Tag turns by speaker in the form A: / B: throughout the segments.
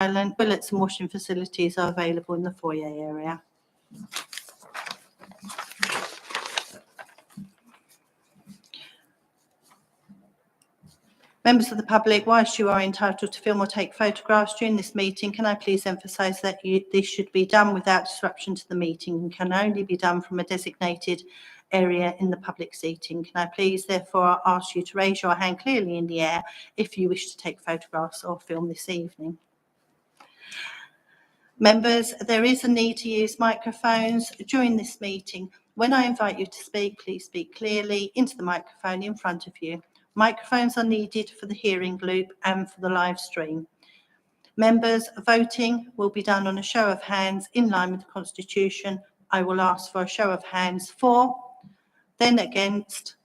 A: Toilets and washing facilities are available in the foyer area. Members of the public, whilst you are entitled to film or take photographs during this meeting, can I please emphasise that this should be done without disruption to the meeting and can only be done from a designated area in the public seating. Can I please therefore ask you to raise your hand clearly in the air if you wish to take photographs or film this evening. Members, there is a need to use microphones during this meeting. When I invite you to speak, please speak clearly into the microphone in front of you. Microphones are needed for the hearing loop and for the live stream. Members, voting will be done on a show of hands in line with the Constitution. I will ask for a show of hands for, then against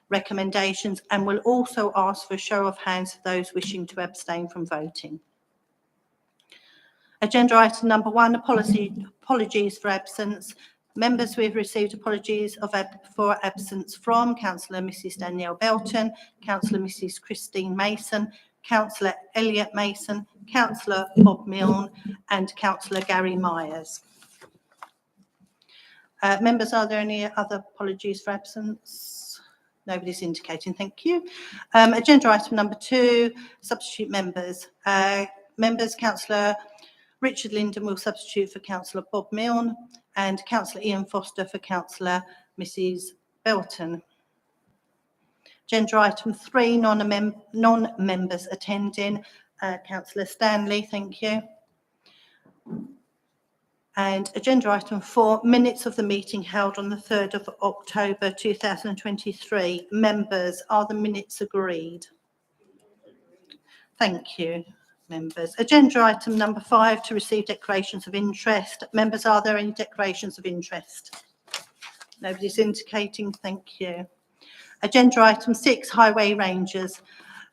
A: recommendations, and will also ask for a show of hands for those wishing to abstain from voting. Agenda item number 1, apologies for absence. Members, we have received apologies for absence from Councillor Mrs Danielle Belton, Councillor Mrs Christine Mason, Councillor Elliot Mason, Councillor Bob Milne and Councillor Gary Myers. Members, are there any other apologies for absence? Nobody's indicating, thank you. Agenda item number 2, substitute members. Members, Councillor Richard Linden will substitute for Councillor Bob Milne and Councillor Ian Foster for Councillor Mrs Belton. Agenda item 3, non-members attending. Councillor Stanley, thank you. And agenda item 4, minutes of the meeting held on the 3rd of October 2023. Members, are the minutes agreed? Thank you. Members. Agenda item number 5, to receive declarations of interest. Members, are there any declarations of interest? Nobody's indicating, thank you. Agenda item 6, highway rangers.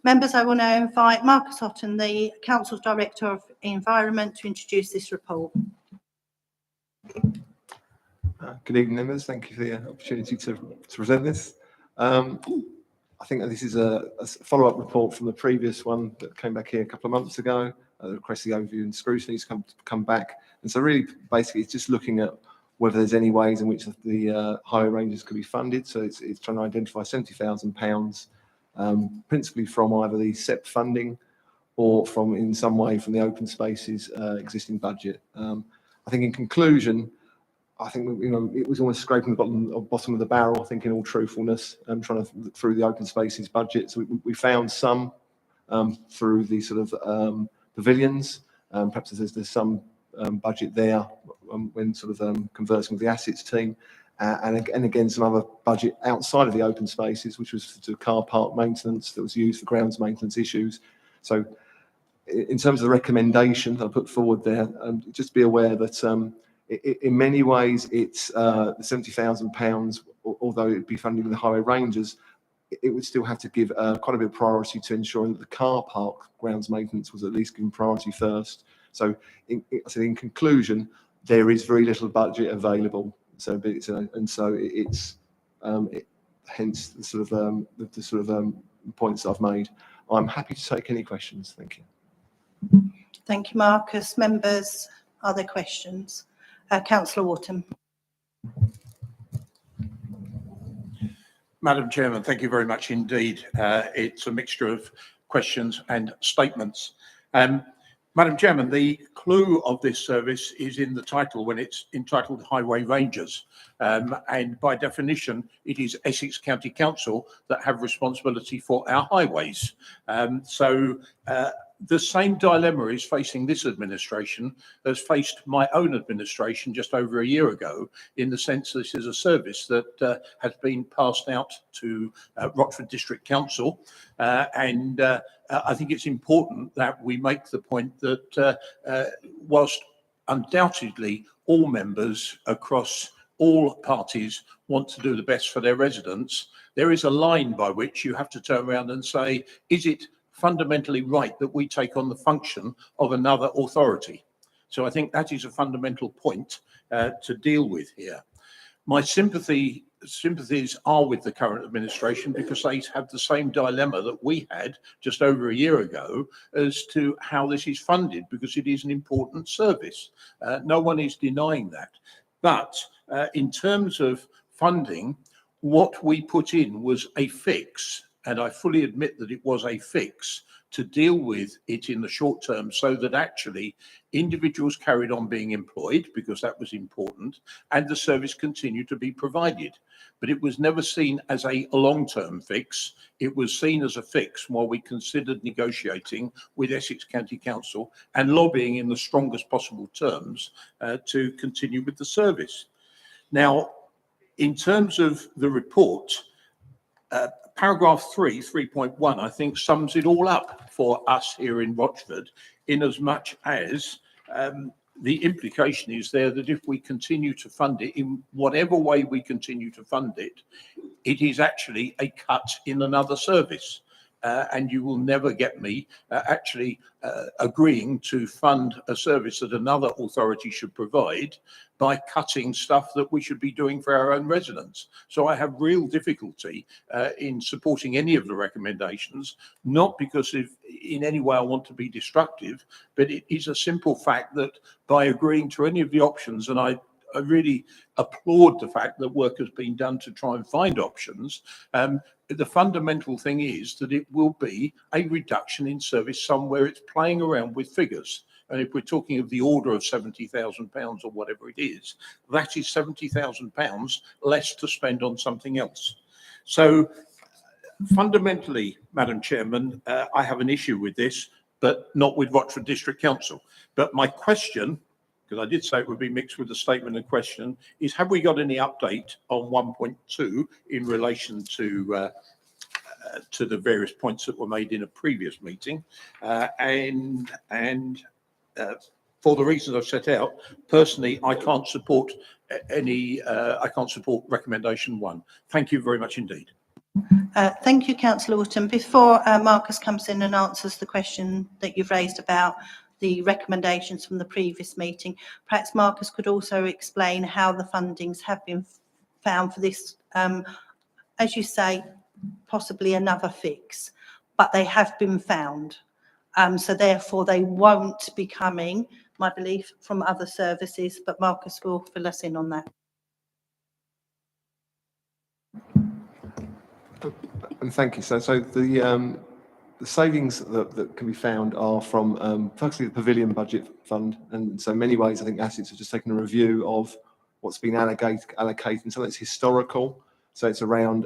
A: Members, I will now invite Marcus Houghton, the Council's Director of Environment, to introduce this report.
B: Good evening, members. Thank you for the opportunity to present this. I think that this is a follow-up report from the previous one that came back here a couple of months ago. The request the overview and scrutiny has come back. And so really, basically, it's just looking at whether there's any ways in which the highway rangers could be funded. So it's trying to identify £70,000, principally from either the SEP funding or from, in some way, from the open spaces existing budget. I think in conclusion, I think, you know, it was almost scraping the bottom of the barrel, I think, in all truthfulness, trying to look through the open spaces budget. So we found some through the sort of pavilions. Perhaps there's some budget there when sort of conversing with the assets team. And again, some other budget outside of the open spaces, which was to car park maintenance that was used for grounds maintenance issues. So in terms of the recommendation I put forward there, just be aware that in many ways, it's the £70,000, although it would be funding the highway rangers, it would still have to give quite a bit of priority to ensuring that the car park grounds maintenance was at least given priority first. So in conclusion, there is very little budget available. So it's hence the sort of points I've made. I'm happy to take any questions. Thank you.
A: Thank you, Marcus. Members, are there questions? Councillor Wharton.
C: Madam Chairman, thank you very much indeed. It's a mixture of questions and statements. Madam Chairman, the clue of this service is in the title when it's entitled Highway Rangers. And by definition, it is Essex County Council that have responsibility for our highways. The same dilemma is facing this administration as faced my own administration just over a year ago, in the sense this is a service that has been passed out to Rochford District Council. I think it's important that we make the point that whilst undoubtedly all members across all parties want to do the best for their residents, there is a line by which you have to turn around and say, is it fundamentally right that we take on the function of another authority? So I think that is a fundamental point to deal with here. My sympathy sympathies are with the current administration because they have the same dilemma that we had just over a year ago as to how this is funded, because it is an important service. No one is denying that. But in terms of funding, what we put in was a fix, and I fully admit that it was a fix to deal with it in the short term, so that actually individuals carried on being employed, because that was important, and the service continued to be provided. But it was never seen as a long-term fix. It was seen as a fix while we considered negotiating with Essex County Council and lobbying in the strongest possible terms to continue with the service. Now, in terms of the report, paragraph 3.1, I think sums it all up for us here in Rochford, in as much as the implication is there that if we continue to fund it in whatever way we continue to fund it, it is actually a cut in another service. And you will never get me agreeing to fund a service that another authority should provide by cutting stuff that we should be doing for our own residents. So I have real difficulty in supporting any of the recommendations, not because in any way I want to be destructive, but it is a simple fact that by agreeing to any of the options, and I really applaud the fact that work has been done to try and find options. The fundamental thing is that it will be a reduction in service somewhere. It's playing around with figures. And if we're talking of the order of £70,000 or whatever it is, that is £70,000 less to spend on something else. So fundamentally, Madam Chairman, I have an issue with this, but not with Rochford District Council. But my question, because I did say it would be mixed with the statement and question, is have we got any update on 1.2 in relation to the various points that were made in a previous meeting? For the reasons I've set out, personally, I can't support recommendation 1. Thank you very much indeed.
A: Thank you, Councillor Orton. Before Marcus comes in and answers the question that you've raised about the recommendations from the previous meeting, perhaps Marcus could also explain how the fundings have been found for this, as you say, possibly another fix, but they have been found. So therefore they won't be coming, my belief, from other services, but Marcus will fill us in on that.
B: And thank you. So the savings that can be found are from firstly the Pavilion Budget Fund, and so in many ways I think Assets have just taken a review of what's been allocated, and so that's historical. So it's around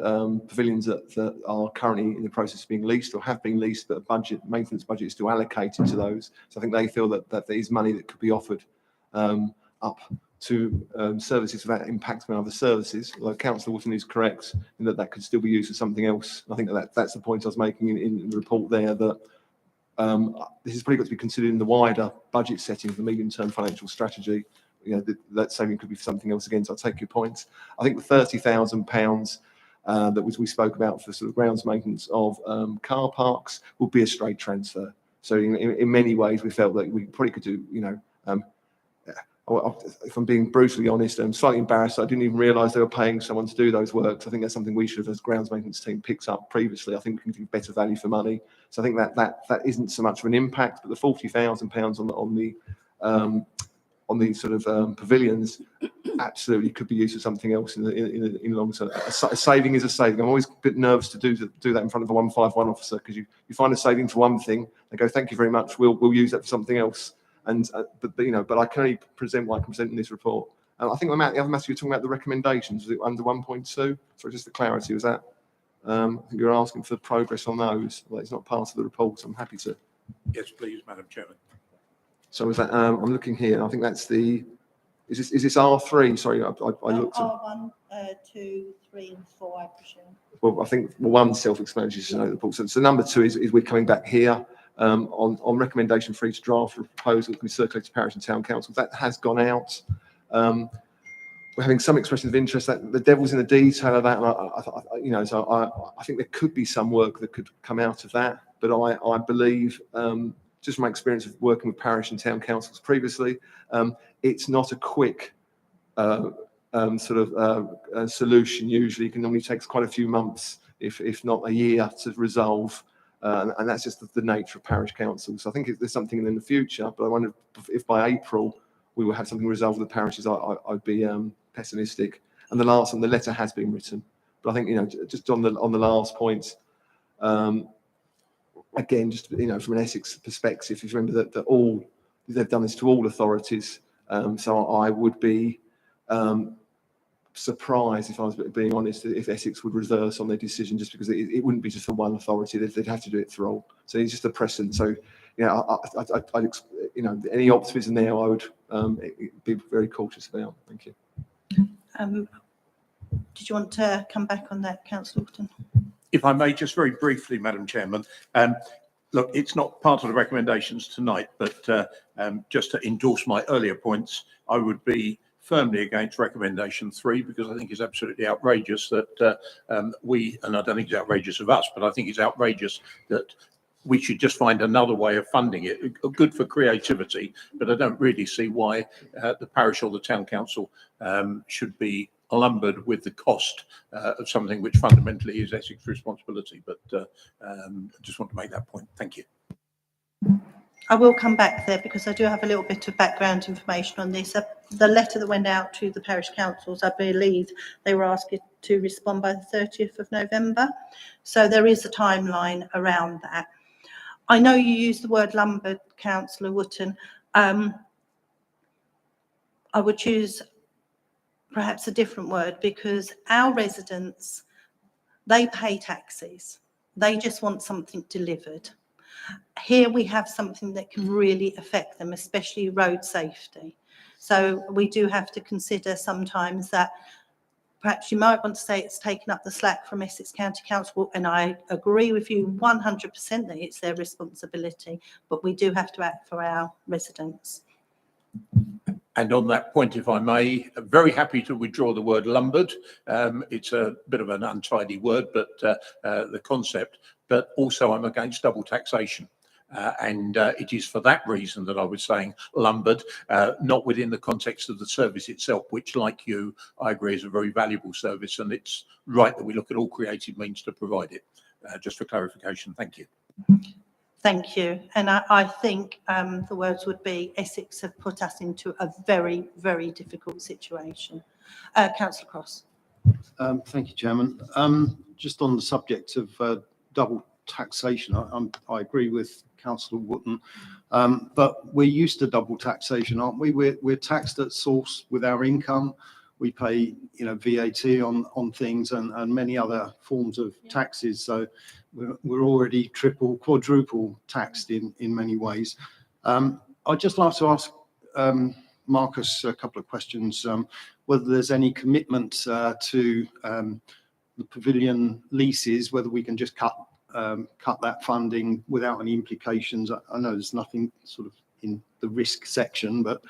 B: pavilions that are currently in the process of being leased or have been leased, but a maintenance budget is still allocated to those. So I think they feel that there is money that could be offered up to services without impacting on other services. Although Councillor Orton is correct in that could still be used for something else. I think that's the point I was making in the report there, that this has probably got to be considered in the wider budget setting of the medium-term financial strategy. You know, that saving could be for something else again, so I'll take your point. I think the £30,000 that we spoke about for sort of grounds maintenance of car parks would be a straight transfer. So in many ways we felt that we probably could do, you know, if I'm being brutally honest, I'm slightly embarrassed. I didn't even realise they were paying someone to do those works. I think that's something we should have, as grounds maintenance team, picked up previously. I think we can do better value for money. So I think that isn't so much of an impact, but the £40,000 on the sort of pavilions absolutely could be used for something else in the long term. A saving is a saving. I'm always a bit nervous to do that in front of a 151 officer, because you find a saving for one thing, they go, thank you very much, we'll use that for something else. And but I can only present what I can present in this report. And I think the other matter you're talking about, the recommendations, was it under 1.2? So just for clarity, was that? I think you're asking for progress on those. Well, it's not part of the report, so I'm happy to.
C: Yes, please, Madam Chairman.
B: So is that? I'm looking here, and I think that's the. Is this R3? Sorry, I looked at.
A: R1, 2, 3, and 4, I presume.
B: Well, I think one self-explanatory to know the report. So number 2 is we're coming back here. On recommendation for each draft proposal can be circulated to parish and town council. That has gone out. We're having some expression of interest. That the devil's in the detail of that, and so I think there could be some work that could come out of that. But I believe, just from my experience of working with parish and town councils previously, it's not a quick solution. Usually it can normally takes quite a few months, if not a year, to resolve. And that's just the nature of parish councils. So I think if there's something in the future, but I wonder if by April we will have something resolved with the parishes. I'd be pessimistic. And the last one, the letter has been written, but I think, you know, just on the last point, again, just, you know, from an Essex perspective, if you remember that all they've done this to all authorities. So I would be surprised, if I was being honest, if Essex would reverse on their decision, just because it wouldn't be just for one authority; they'd have to do it for all. So it's just a precedent. So, you know, I'd you know, any optimism there, I would be very cautious about. Thank you.
A: Did you want to come back on that, Councillor Wotton?
C: If I may, just very briefly, Madam Chairman. Look, it's not part of the recommendations tonight, but just to endorse my earlier points, I would be firmly against recommendation 3, because I think it's absolutely outrageous that we, and I don't think it's outrageous of us, but I think it's outrageous that we should just find another way of funding it. Good for creativity, but I don't really see why the parish or the town council should be lumbered with the cost of something which fundamentally is Essex responsibility. But I just want to make that point. Thank you.
A: I will come back there because I do have a little bit of background information on this. The letter that went out to the parish councils, I believe they were asked to respond by the 30th of November. So there is a timeline around that. I know you used the word lumbered, Councillor Wotton. I would choose perhaps a different word, because our residents, they pay taxes. They just want something delivered. Here we have something that can really affect them, especially road safety. So we do have to consider sometimes that perhaps you might want to say it's taken up the slack from Essex County Council, and I agree with you 100% that it's their responsibility, but we do have to act for our residents.
C: And on that point, if I may, I'm very happy to withdraw the word lumbered. It's a bit of an untidy word, but the concept, but also I'm against double taxation. And it is for that reason that I was saying lumbered, not within the context of the service itself, which, like you, I agree is a very valuable service, and it's right that we look at all creative means to provide it. Just for clarification, thank you.
A: Thank you. And I think the words would be, Essex have put us into a very, very difficult situation. Councillor Cross.
D: Thank you, Chairman. Just on the subject of double taxation, I agree with Councillor Wotton, but we're used to double taxation, aren't we? We're taxed at source with our income. We pay, you know, VAT on things and many other forms of taxes. So we're already triple, quadruple taxed in many ways. I'd just like to ask Marcus a couple of questions. Whether there's any commitment to the pavilion leases, whether we can just cut that funding without any implications. I know there's nothing sort of in the risk section, but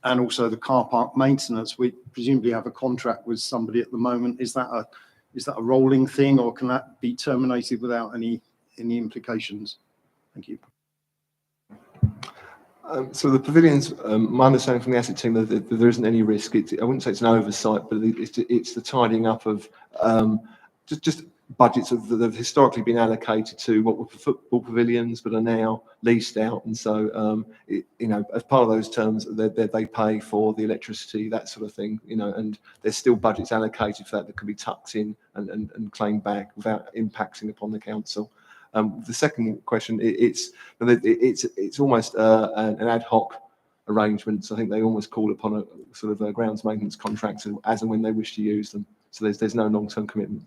D: and also the car park maintenance. We presumably have a contract with somebody at the moment. Is that a rolling thing, or can that be terminated without any implications? Thank you.
B: So the pavilions, my understanding from the asset team that there isn't any risk. I wouldn't say it's an oversight, but it's the tidying up of just budgets that have historically been allocated to what were football pavilions, but are now leased out. And so, you know, as part of those terms, they pay for the electricity, that sort of thing, you know, and there's still budgets allocated for that can be tucked in and claimed back without impacting upon the council. The second question, it's almost an ad hoc arrangement. So I think they almost call upon a sort of a grounds maintenance contractor as and when they wish to use them. So there's no long-term commitment.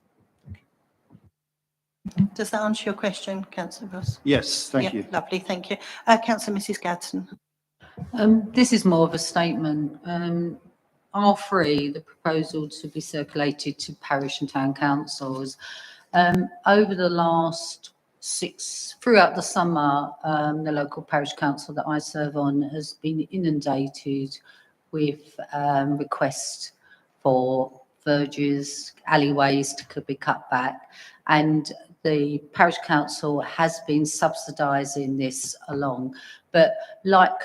A: Does that answer your question, Councillor Ross?
D: Yes, thank you.
A: Lovely, thank you. Councillor Mrs. Gadsden.
E: This is more of a statement. R3, the proposal to be circulated to parish and town councils. Over the last throughout the summer, the local parish council that I serve on has been inundated with requests for verges, alleyways to be cut back, and the parish council has been subsidising this along. But like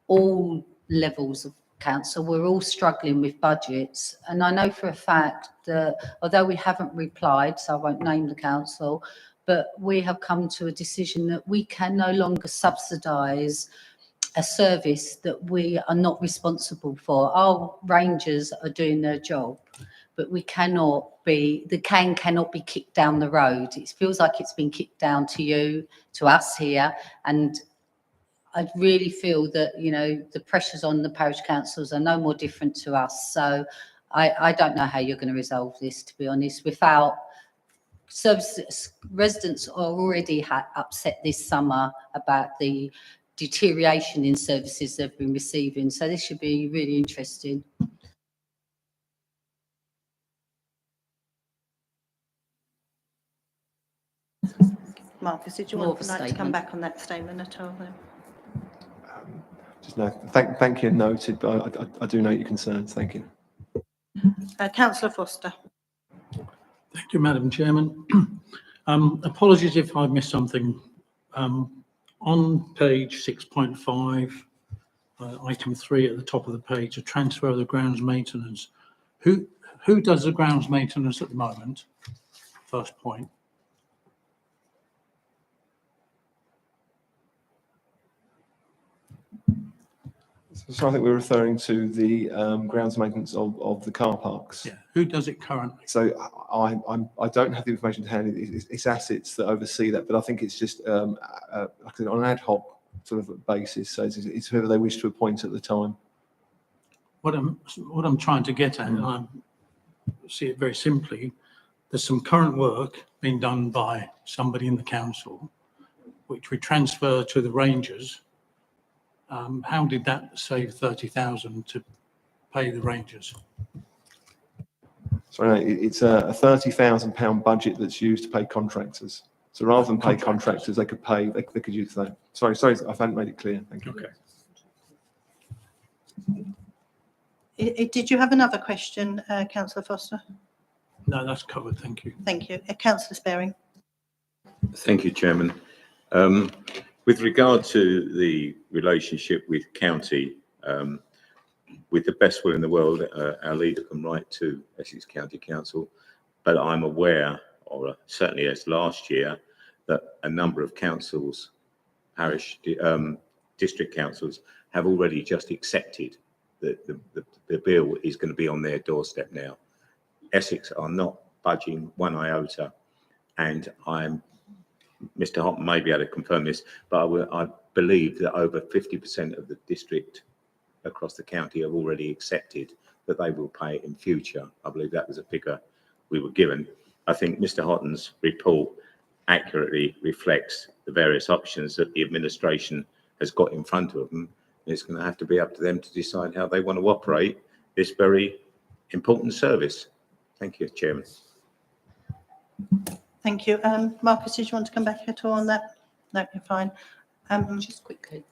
E: all levels of council, we're all struggling with budgets. And I know for a fact that although we haven't replied, so I won't name the council, but we have come to a decision that we can no longer subsidise a service that we are not responsible for. Our rangers are doing their job, but we cannot be, the can cannot be kicked down the road. It feels like it's been kicked down to you, to us here, and I really feel that, you know, the pressures on the parish councils are no more different to us. So I don't know how you're going to resolve this, to be honest, without services. Residents are already upset this summer about the deterioration in services they've been receiving. So this should be really interesting.
A: Marcus, did you
E: More
A: want
E: of a
A: like to come
E: statement.
A: back on that statement at all? Then?
B: Just no, thank you, noted, but I do note your concerns. Thank you.
A: Councillor Foster.
F: Thank you, Madam Chairman. Apologies if I missed something. On page 6.5, item 3 at the top of the page, a transfer of the grounds maintenance. Who does the grounds maintenance at the moment? First point.
B: So I think we're referring to the grounds maintenance of the car parks.
F: Yeah. Who does it currently?
B: So I don't have the information to hand. It's assets that oversee that, but I think it's just like I said, on an ad hoc sort of basis. So it's whoever they wish to appoint at the time.
F: What I'm trying to get at, and I see it very simply, there's some current work being done by somebody in the council, which we transfer to the rangers. How did that save 30,000 to pay the rangers?
B: So no, it's a £30,000 budget that's used to pay contractors. So rather than pay contractors, they could pay. They could use that. Sorry, I haven't made it clear. Thank you.
F: Okay.
A: Did you have another question, Councillor Foster?
F: No, that's covered. Thank you.
A: Thank you. Councillor Sparing.
G: Thank you, Chairman. With regard to the relationship with county, with the best will in the world, our leader can write to Essex County Council, but I'm aware, or certainly as last year, that a number of councils, parish, district councils, have already just accepted that the bill is going to be on their doorstep now. Essex are not budging one iota, and Mr. Houghton may be able to confirm this, but I believe that over 50% of the district across the county have already accepted that they will pay it in future. I believe that was a figure we were given. I think Mr. Houghton's report accurately reflects the various options that the administration has got in front of them. It's going to have to be up to them to decide how they want to operate this very important service. Thank you, Chairman.
A: Thank you. Marcus, did you want to come back at all on that? No, you're fine.
E: Just quickly.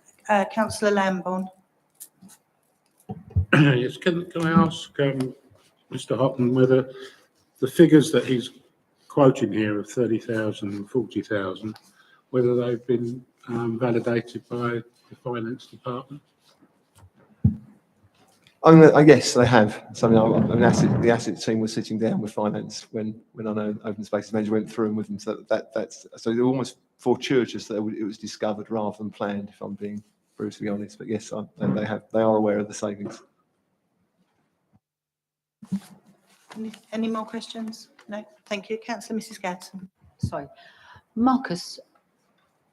A: Councillor Lambourne.
H: Yes, can I ask Mr. Houghton whether the figures that he's quoting here of 30,000 and 40,000, whether they've been validated by the finance department?
B: Yes, they have. So the asset team was sitting down with finance when I know Open Spaces Manager went through them with them. So that's they're almost fortuitous that it was discovered rather than planned, if I'm being brutally honest. But yes, they are aware of the savings.
A: Any more questions? No. Thank you, Councillor Mrs. Gadsden.
E: Sorry. Marcus,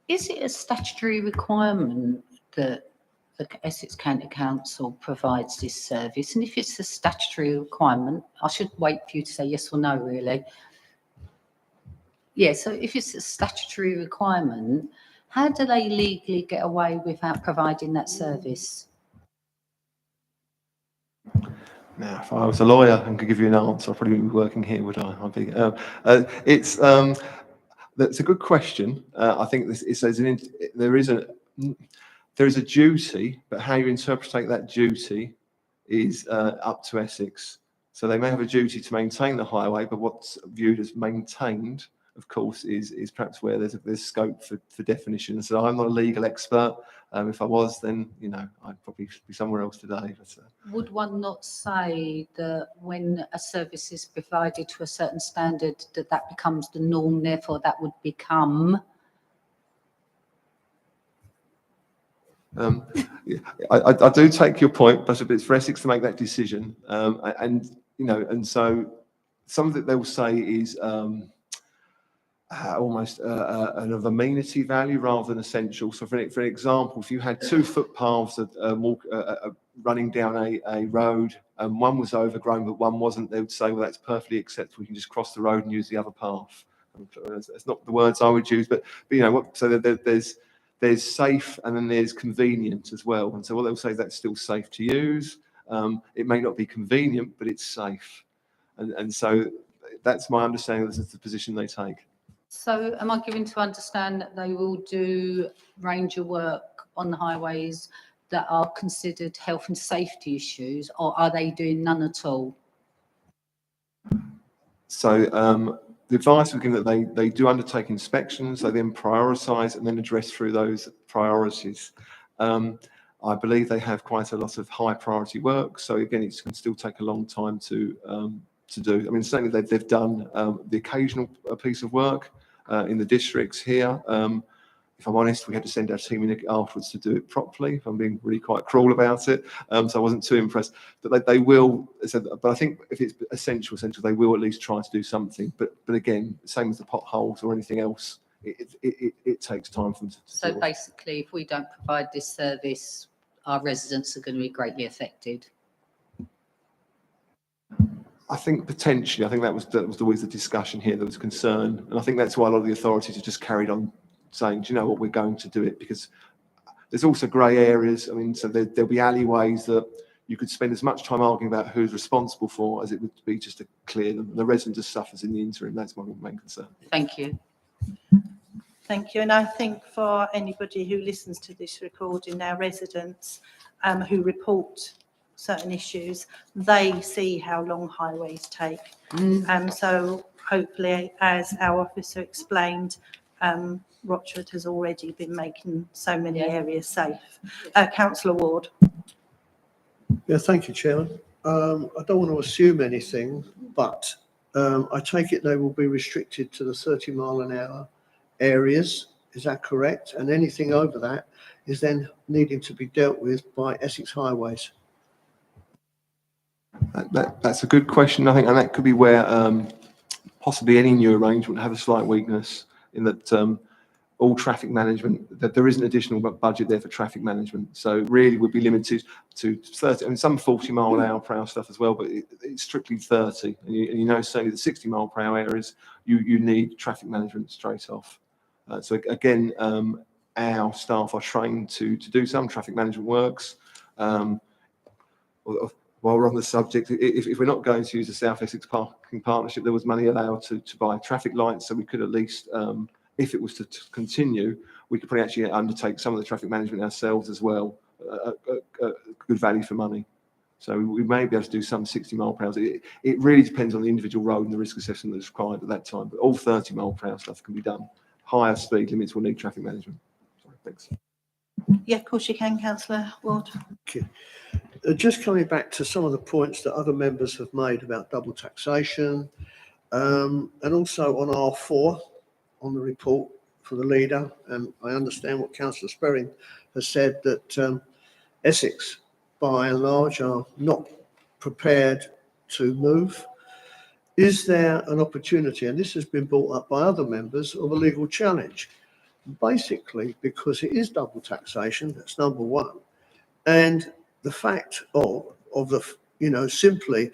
E: is it a statutory requirement that the Essex County Council provides this service? And if it's a statutory requirement, I should wait for you to say yes or no, really. Yeah, so if it's a statutory requirement, how do they legally get away without providing that service?
B: Now, if I was a lawyer and could give you an answer, I'd probably be working here, would I? It's a good question. I think there is a duty, but how you interpret that duty is up to Essex. So they may have a duty to maintain the highway, but what's viewed as maintained, of course, is perhaps where there's scope for definition. So I'm not a legal expert. If I was, then, I'd probably be somewhere else today. But,
E: Would one not say that when a service is provided to a certain standard, that becomes the norm, therefore that would become?
B: Yeah, I do take your point, but it's for Essex to make that decision. And so some of it they will say is almost of amenity value rather than essential. So for example, if you had 2 footpaths running down a road and one was overgrown but one wasn't, they would say, well, that's perfectly acceptable. You can just cross the road and use the other path. That's not the words I would use, but so there's safe and then there's convenient as well. And so what they'll say, that's still safe to use. It may not be convenient, but it's safe. And so that's my understanding. This is the position they take.
E: So am I given to understand that they will do ranger work on the highways that are considered health and safety issues, or are they doing none at all?
B: So the advice was given that they do undertake inspections, they then prioritise and then address through those priorities. I believe they have quite a lot of high priority work, so again, it can still take a long time to do. I mean, certainly they've done the occasional piece of work in the districts here. If I'm honest, we had to send our team in afterwards to do it properly, if I'm being really quite cruel about it. So I wasn't too impressed. But they will, but I think if it's essential, they will at least try to do something. But again, same as the potholes or anything else, it takes time for them to
E: So
B: do it.
E: basically, if we don't provide this service, our residents are going to be greatly affected.
B: I think potentially, I think that was always the discussion here. There was concern, and I think that's why a lot of the authorities have just carried on saying, do you know what, we're going to do it, because there's also grey areas. I mean, so there'll be alleyways that you could spend as much time arguing about who's responsible for as it would be just to clear them. And the resident just suffers in the interim. That's my main concern.
E: Thank you.
A: Thank you. And I think for anybody who listens to this recording, our residents who report certain issues, they see how long highways take. So hopefully, as our officer explained, Rochford has already been making so many areas safe. Councillor Ward.
I: Yeah, thank you, Chairman. I don't want to assume anything, but I take it they will be restricted to the 30-mile-an-hour areas. Is that correct? And anything over that is then needing to be dealt with by Essex Highways.
B: That's a good question, I think, and that could be where possibly any new arrangement have a slight weakness in that all traffic management, that there is an additional budget there for traffic management. So really would be limited to 30, I mean, some 40-mile-per-hour stuff as well, but it's strictly 30. And you know, certainly the 60-mile-per-hour areas, you need traffic management straight off. So again, our staff are trained to do some traffic management works. While we're on the subject, if we're not going to use the South Essex Parking Partnership, there was money allowed to buy traffic lights, so we could at least, if it was to continue, we could probably actually undertake some of the traffic management ourselves as well, good value for money. So we may be able to do some 60-mile-per-hour. It really depends on the individual road and the risk assessment that's required at that time, but all 30-mile-per-hour stuff can be done. Higher speed limits will need traffic management. Sorry, thanks.
A: Yeah, of course you can, Councillor Ward.
I: Okay. Just coming back to some of the points that other members have made about double taxation, and also on R4, on the report for the leader, and I understand what Councillor Sperring has said, that Essex, by and large, are not prepared to move. Is there an opportunity, and this has been brought up by other members, of a legal challenge? Basically, because it is double taxation, that's number one. And the fact of the, simply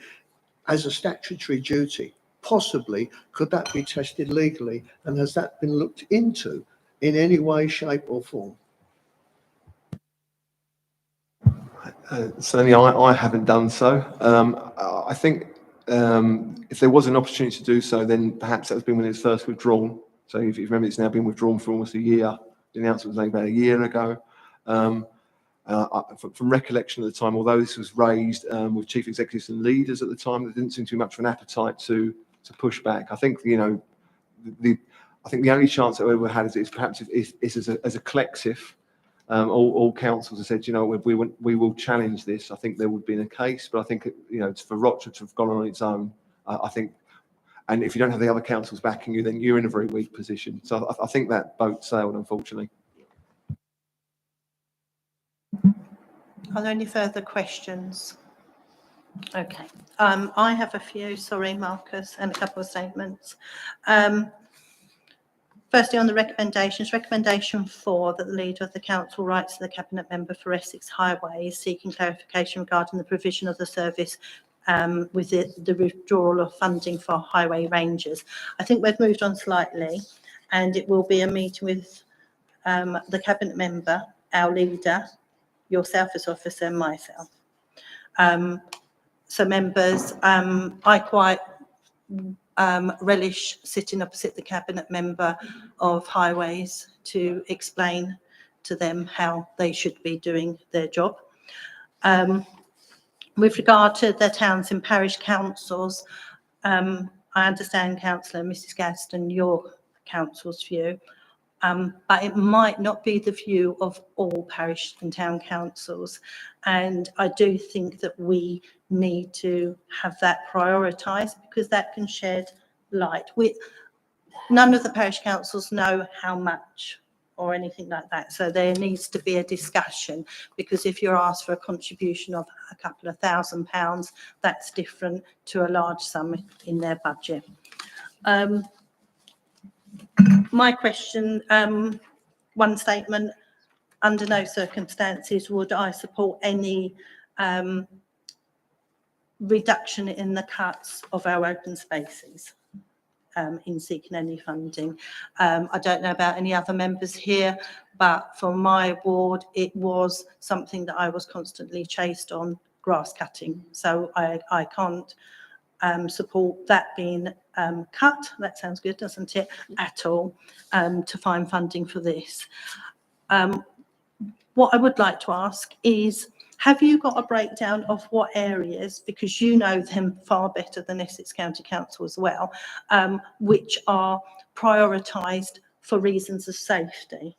I: as a statutory duty, possibly, could that be tested legally? And has that been looked into in any way, shape or form?
B: Certainly, I haven't done so. I think if there was an opportunity to do so, then perhaps that was been when it was first withdrawn. So if you remember, it's now been withdrawn for almost a year. The announcement was made about a year ago. From recollection at the time, although this was raised with chief executives and leaders at the time, there didn't seem to be much of an appetite to push back. I think I think the only chance that we ever had is perhaps if as a collective, all councils have said, you know, we will challenge this. I think there would be a case, but I think, you know, for Rochford to have gone on its own, I think, and if you don't have the other councils backing you, then you're in a very weak position. So I think that boat sailed, unfortunately.
A: Are there any further questions? Okay. I have a few, sorry, Marcus, and a couple of statements. Firstly, on the recommendations, recommendation 4, that the leader of the council writes to the cabinet member for Essex Highways seeking clarification regarding the provision of the service with the withdrawal of funding for highway rangers. I think we've moved on slightly, and it will be a meeting with the cabinet member, our leader, yourself as officer, and myself. So members, I quite relish sitting opposite the cabinet member of highways to explain to them how they should be doing their job. With regard to the towns and parish councils, I understand, Councillor Mrs Gaston, your council's view, but it might not be the view of all parish and town councils. And I do think that we need to have that prioritised, because that can shed light. None of the parish councils know how much or anything like that. So there needs to be a discussion, because if you're asked for a contribution of a couple of £1,000, that's different to a large sum in their budget. My question, one statement: under no circumstances would I support any reduction in the cuts of our open spaces in seeking any funding. I don't know about any other members here, but for my ward, it was something that I was constantly chased on, grass cutting. So I can't support that being cut. That sounds good, doesn't it? At all, to find funding for this. What I would like to ask is, have you got a breakdown of what areas, because you know them far better than Essex County Council as well, which are prioritised for reasons of safety?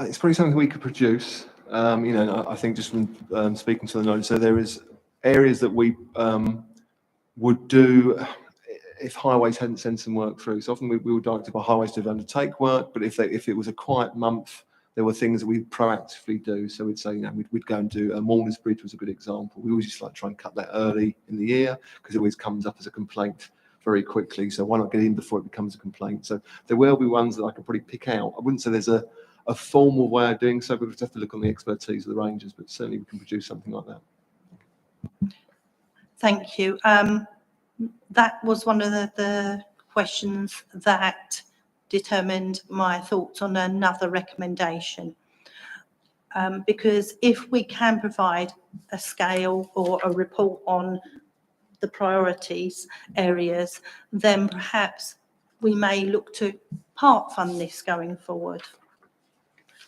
B: It's probably something we could produce. You know, I think just from speaking to the knowledge, so there is areas that we would do if highways hadn't sent some work through. So often we were directed by highways to undertake work, but if it was a quiet month, there were things that we proactively do. So we'd say, you know, we'd go and do Warner's Bridge was a good example. We always just like try and cut that early in the year, because it always comes up as a complaint very quickly. So why not get in before it becomes a complaint? So there will be ones that I could probably pick out. I wouldn't say there's a formal way of doing so, but we just have to look on the expertise of the rangers, but certainly we can produce something like that.
A: Thank you. That was one of the questions that determined my thoughts on another recommendation. Because if we can provide a scale or a report on the priorities areas, then perhaps we may look to part fund this going forward.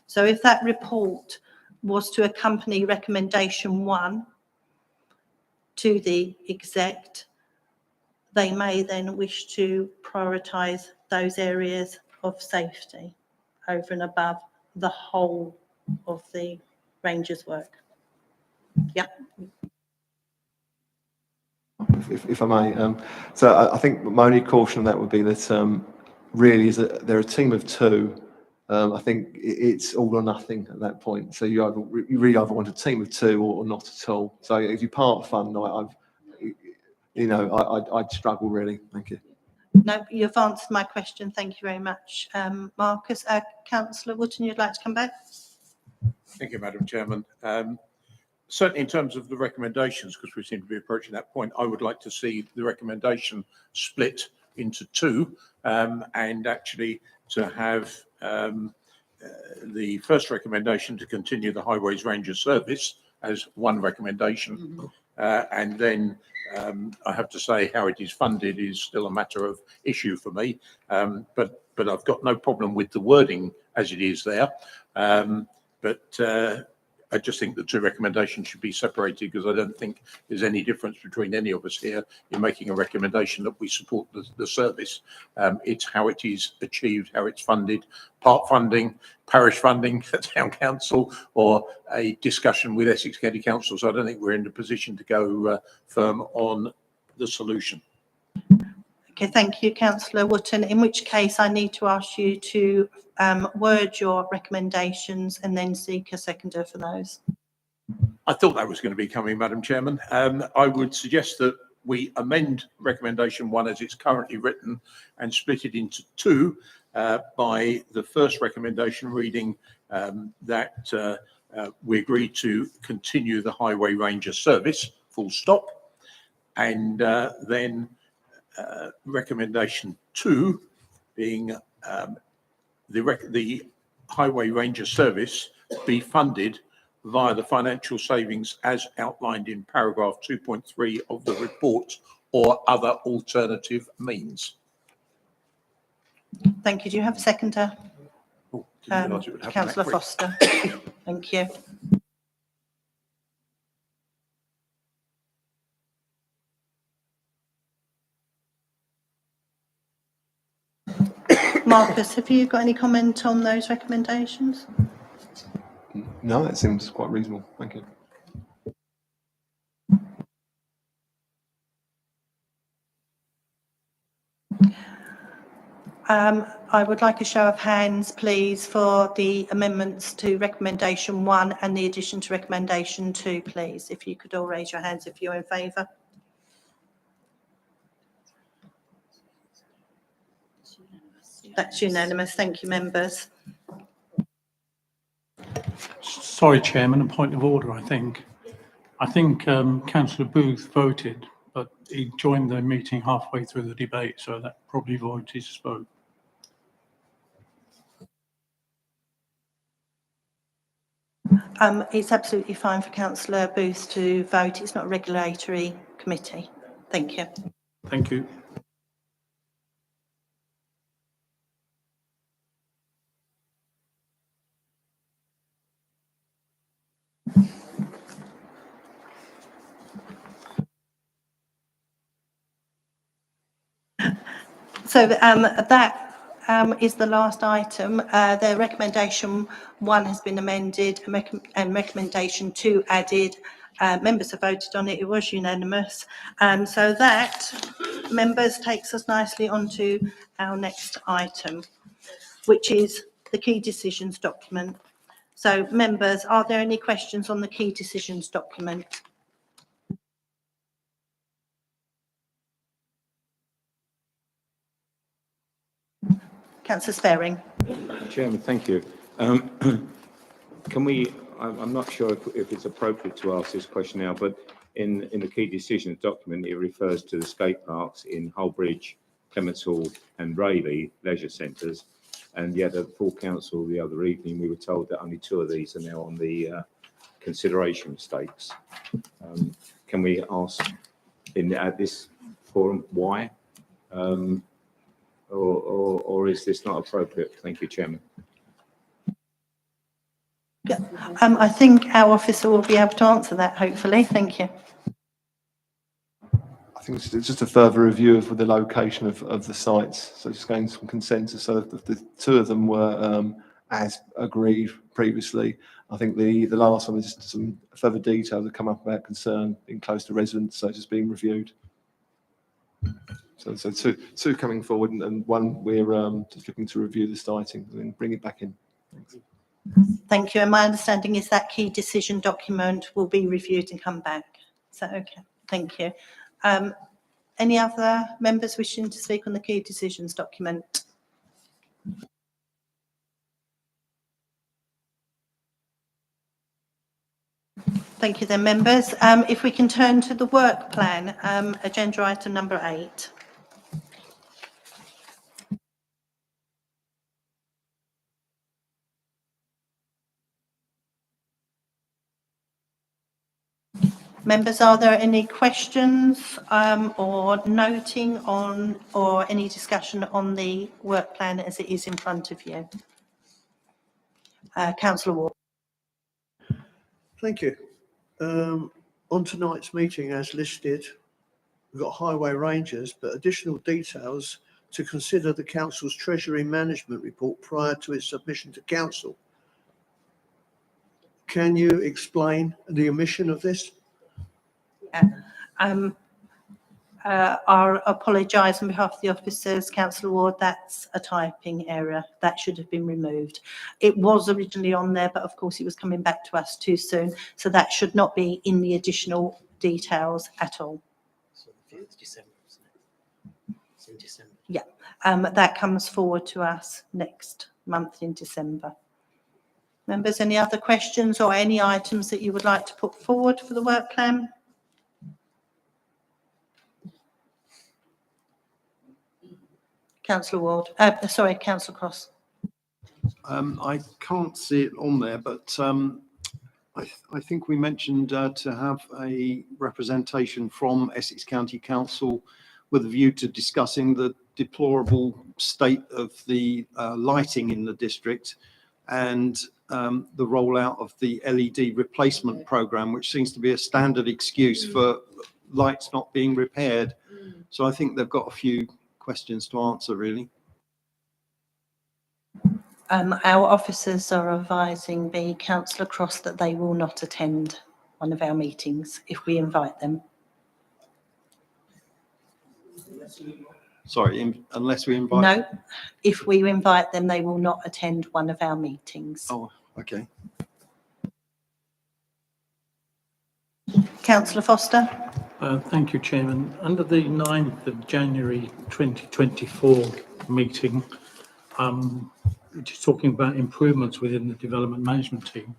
A: So if that report was to accompany recommendation 1 to the exec, they may then wish to prioritise those areas of safety over and above the whole of the Rangers' work. Yeah.
B: If I may, so I think my only caution on that would be that really is that they're a team of 2. I think it's all or nothing at that point. So you really either want a team of 2 or not at all. So if you part fund, I'd struggle really. Thank you.
A: No, you've answered my question. Thank you very much, Marcus. Councillor Wootton, you'd like to come back?
C: Thank you, Madam Chairman. Certainly in terms of the recommendations, because we seem to be approaching that point, I would like to see the recommendation split into 2, and actually to have the first recommendation to continue the Highways Ranger service as one recommendation, and then I have to say how it is funded is still a matter of issue for me, but I've got no problem with the wording as it is there, but I just think the two recommendations should be separated because I don't think there's any difference between any of us here in making a recommendation that we support the service. It's how it is achieved, how it's funded, part funding, parish funding, town council, or a discussion with Essex County Council. So I don't think we're in a position to go firm on the solution.
A: Okay, thank you, Councillor Wootton. In which case I need to ask you to word your recommendations and then seek a seconder for those.
C: I thought that was going to be coming, Madam Chairman. I would suggest that we amend recommendation 1 as it's currently written and split it into 2 by the first recommendation reading that we agree to continue the Highway Ranger service, full stop, and then recommendation 2 being the Highway Ranger service be funded via the financial savings as outlined in paragraph 2.3 of the report or other alternative means.
A: Thank you. Do you have a seconder?
C: Oh, didn't realise it would happen
A: Councillor
C: that quick.
A: Foster. Thank you. Marcus, have you got any comment on those recommendations?
B: No, it seems quite reasonable. Thank you.
A: I would like a show of hands, please, for the amendments to recommendation 1 and the addition to recommendation 2, please. If you could all raise your hands if you're in favour. That's unanimous. Thank you, members.
F: Sorry, Chairman, a point of order, I think. I think Councillor Booth voted, but he joined the meeting halfway through the debate, so that probably voted his vote.
A: It's absolutely fine for Councillor Booth to vote. It's not a regulatory committee. Thank you.
F: Thank you.
A: So that is the last item. The recommendation 1 has been amended and recommendation 2 added. Members have voted on it. It was unanimous. So that, members, takes us nicely onto our next item, which is the key decisions document. So, members, are there any questions on the key decisions document? Councillor Sparing.
G: Chairman, thank you. Can we, I'm not sure if it's appropriate to ask this question now, but in the key decisions document, it refers to the skate parks in Hullbridge, Clements Hall and Rayleigh leisure centres. And yet at full council the other evening, we were told that only 2 of these are now on the consideration stakes. Can we ask at this forum why? Or is this not appropriate? Thank you, Chairman.
A: I think our officer will be able to answer that, hopefully. Thank you.
B: I think it's just a further review of the location of the sites. So just going some consensus. So the 2 of them were as agreed previously. I think the last one was just some further detail that come up about concern being close to residents, so just being reviewed. So two coming forward and 1 we're just looking to review the siting and then bring it back in. Thanks.
A: Thank you. And my understanding is that key decision document will be reviewed and come back. So, okay. Thank you. Any other members wishing to speak on the key decisions document? Thank you then, members. If we can turn to the work plan, agenda item number 8. Members, are there any questions or noting on or any discussion on the work plan as it is in front of you? Councillor Ward.
I: Thank you. On tonight's meeting, as listed, we've got highway rangers, but additional details to consider the council's treasury management report prior to its submission to council. Can you explain the omission of this?
A: I apologise on behalf of the officers, Councillor Ward, that's a typing error. That should have been removed. It was originally on there, but of course it was coming back to us too soon. So that should not be in the additional details at all.
J: So it's December, isn't it? It's in December.
A: Yeah, that comes forward to us next month in December. Members, any other questions or any items that you would like to put forward for the work plan? Councillor Ward, sorry, Councillor Cross.
D: I can't see it on there, but I think we mentioned to have a representation from Essex County Council with a view to discussing the deplorable state of the lighting in the district and the rollout of the LED replacement programme, which seems to be a standard excuse for lights not being repaired. So I think they've got a few questions to answer, really.
A: Our officers are advising the Councillor Cross that they will not attend one of our meetings if we invite them.
D: Sorry, unless we invite.
A: No, if we invite them, they will not attend one of our meetings.
D: Oh, okay.
A: Councillor Foster.
F: Thank you, Chairman. Under the 9th of January 2024 meeting, which is talking about improvements within the development management team,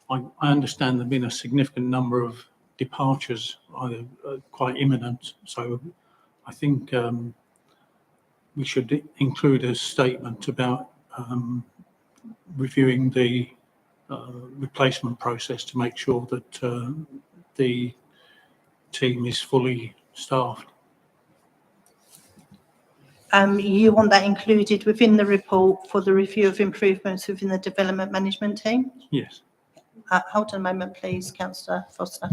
F: I understand there have been a significant number of departures, either quite imminent. So I think we should include a statement about reviewing the replacement process to make sure that the team is fully staffed.
A: You want that included within the report for the review of improvements within the development management team?
F: Yes.
A: Hold on a moment, please, Councillor Foster.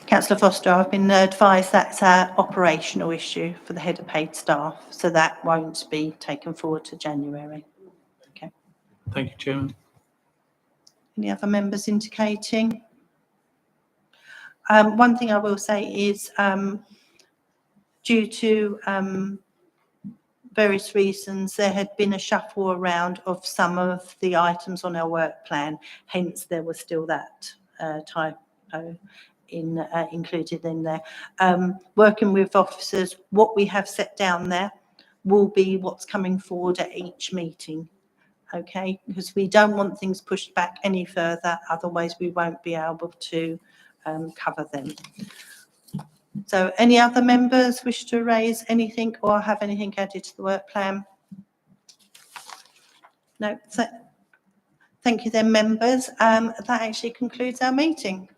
A: Councillor Foster, I've been advised that's an operational issue for the head of paid staff, so that won't be taken forward to January. Okay.
F: Thank you, Chairman.
A: Any other members indicating? One thing I will say is due to various reasons, there had been a shuffle around of some of the items on our work plan, hence there was still that typo included in there. Working with officers, what we have set down there will be what's coming forward at each meeting. Okay, because we don't want things pushed back any further, otherwise we won't be able to cover them. So any other members wish to raise anything or have anything added to the work plan? No, so thank you then, members. That actually concludes our meeting.